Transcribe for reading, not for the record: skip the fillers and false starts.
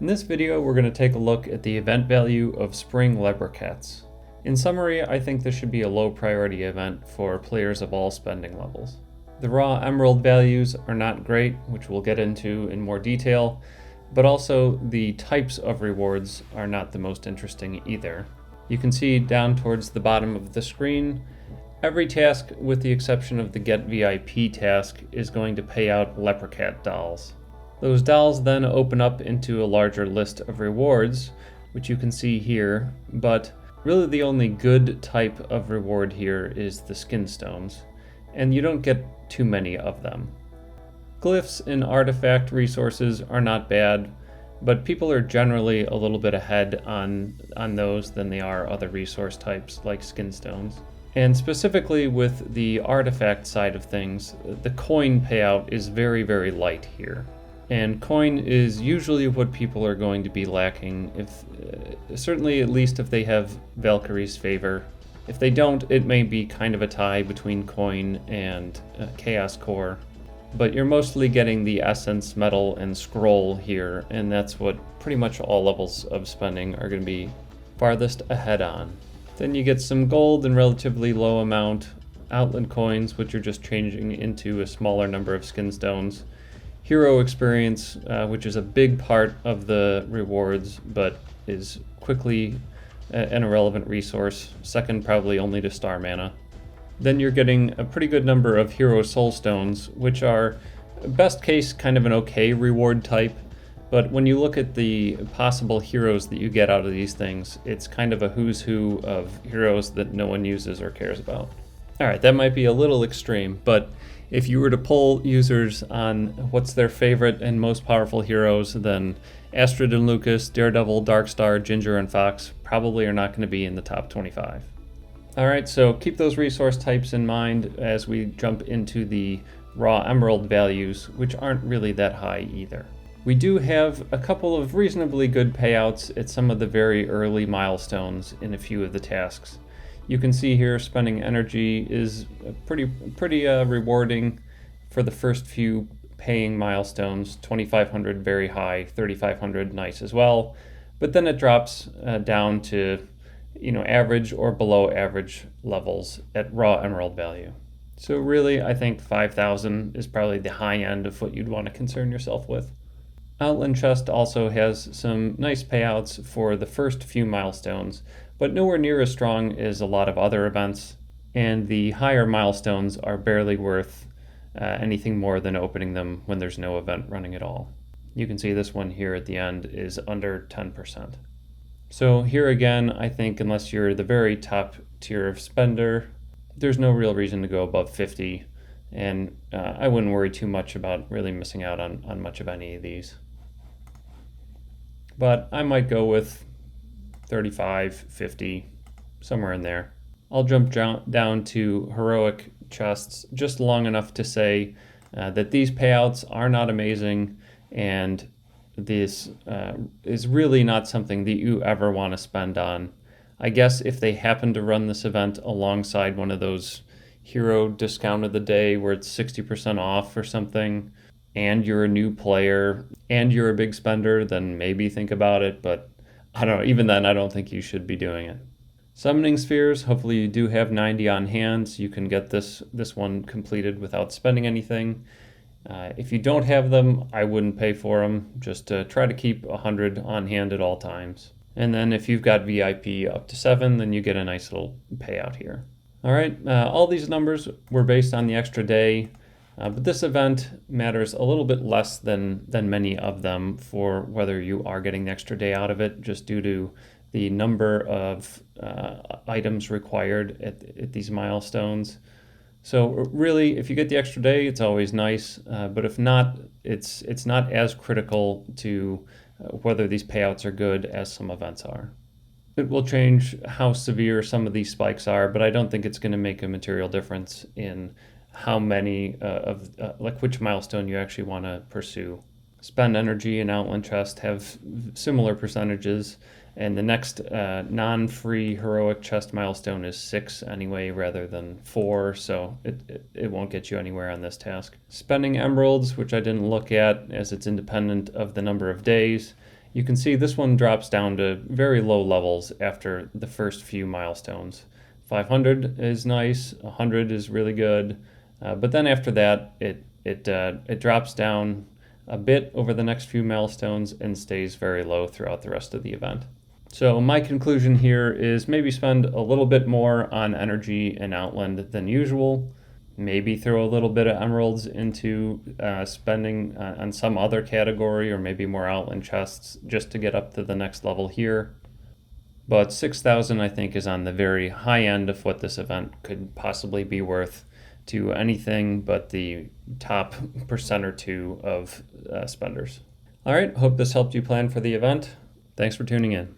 In this video, we're going to take a look at the event value of spring Leprecats. In summary, I think this should be a low priority event for players of all spending levels. The raw emerald values are not great, which we'll get into in more detail, but also the types of rewards are not the most interesting either. You can see down towards the bottom of the screen, every task with the exception of the Get VIP task is going to pay out Leprecat dolls. Those dolls then open up into a larger list of rewards, which you can see here, but really the only good type of reward here is the skin stones, and you don't get too many of them. Glyphs and artifact resources are not bad, but people are generally a little bit ahead on those than they are other resource types like skin stones. And specifically with the artifact side of things, the coin payout is very, very light here. And coin is usually what people are going to be lacking, certainly at least if they have Valkyrie's favor. If they don't, it may be kind of a tie between coin and chaos core. But you're mostly getting the essence, metal, and scroll here, and that's what pretty much all levels of spending are going to be farthest ahead on. Then you get some gold and relatively low amount, outland coins, which are just changing into a smaller number of skin stones. Hero experience, which is a big part of the rewards, but is quickly an irrelevant resource, second probably only to star mana. Then you're getting a pretty good number of hero soul stones, which are best case kind of an okay reward type, but when you look at the possible heroes that you get out of these things, it's kind of a who's who of heroes that no one uses or cares about. Alright, that might be a little extreme, but if you were to poll users on what's their favorite and most powerful heroes, then Astrid and Lucas, Daredevil, Darkstar, Ginger, and Fox probably are not going to be in the top 25. Alright, so keep those resource types in mind as we jump into the raw emerald values, which aren't really that high either. We do have a couple of reasonably good payouts at some of the very early milestones in a few of the tasks. You can see here spending energy is pretty rewarding for the first few paying milestones. 2,500 very high, 3,500 nice as well, but then it drops down to average or below average levels at raw emerald value. So really, I think 5,000 is probably the high end of what you'd want to concern yourself with. Outland Chest also has some nice payouts for the first few milestones, but nowhere near as strong as a lot of other events, and the higher milestones are barely worth anything more than opening them when there's no event running at all. You can see this one here at the end is under 10%. So here again, I think unless you're the very top tier of spender, there's no real reason to go above 50, and I wouldn't worry too much about really missing out on much of any of these. But I might go with 35, 50, somewhere in there. I'll jump down to heroic chests just long enough to say that these payouts are not amazing, and this is really not something that you ever want to spend on. I guess if they happen to run this event alongside one of those hero discount of the day where it's 60% off or something, and you're a new player and you're a big spender, then maybe think about it, but I don't know, even then I don't think you should be doing it. Summoning spheres, hopefully you do have 90 on hand, so you can get this one completed without spending anything. If you don't have them, I wouldn't pay for them. Just try to keep 100 on hand at all times. And then if you've got VIP up to 7, then you get a nice little payout here. All right, all these numbers were based on the extra day, but this event matters a little bit less than many of them for whether you are getting the extra day out of it, just due to the number of items required at these milestones. So really, if you get the extra day, it's always nice, but if not, it's not as critical to whether these payouts are good as some events are. It will change how severe some of these spikes are, but I don't think it's going to make a material difference in how many like which milestone you actually want to pursue. Spend energy and Outland Chest have similar percentages, and the next non-free heroic chest milestone is 6 anyway rather than 4, so it won't get you anywhere on this task. Spending emeralds, which I didn't look at as it's independent of the number of days, You can see this one drops down to very low levels after the first few milestones. 500 is nice, 100 is really good, but then after that it drops down a bit over the next few milestones and stays very low throughout the rest of the event. So my conclusion here is maybe spend a little bit more on energy and Outland than usual. Maybe throw a little bit of emeralds into spending on some other category, or maybe more Outland chests just to get up to the next level here. But 6,000 I think is on the very high end of what this event could possibly be worth to anything but the top percent or two of spenders. All right, hope this helped you plan for the event. Thanks for tuning in.